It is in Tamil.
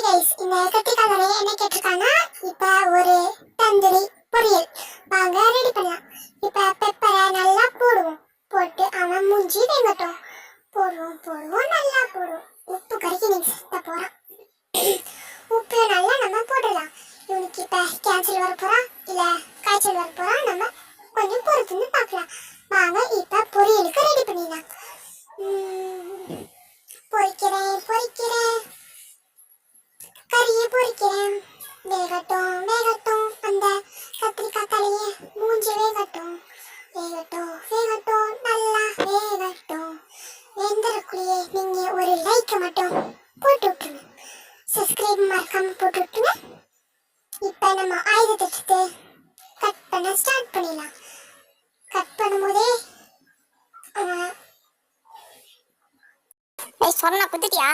கைஸ், இந்த கத்திரிக்காய் நிறைய என்ன கேட்டிருக்காங்கன்னா, இப்ப ஒரு தந்தூரி பொரியல் வாங்க ரெடி பண்ணலாம். இப்ப பெப்பரை நல்லா போடுவோம். போட்டு அவன் மூஞ்சி வேகட்டும். போடுவோம் நல்லா போடுவோம். உப்பு கறிக்கு நீங்க சேர்த்த போறான். உப்பு நல்லா நம்ம போடலாம். இவனுக்கு இப்ப கேன்சல் வர போறான் இல்ல காய்ச்சல் வர போறான். நம்ம கொஞ்சம் பொறுத்துன்னு பார்க்கலாம். வாங்க இப்ப பொரியலுக்கு ரெடி பண்ணிடலாம். பொரிக்கிறேன் கறியை பொரிக்கிறேன். வேகட்டும் அந்த கத்திரிக்காய் தலையே மூஞ்சி வேகட்டும் நல்லா வேகட்டும். வெந்தரக்குள்ளேயே நீங்க ஒரு லைக் மட்டும் போட்டு விட்டுருங்க. சப்ஸ்கிரைப் மறக்காம போட்டு விட்டுருங்க. இப்ப நம்ம ஆயுதத்தை எடுத்து கட் பண்ண ஸ்டார்ட் பண்ணிடலாம். கட் பண்ணும்போதே சொன்னா குத்திட்டியா?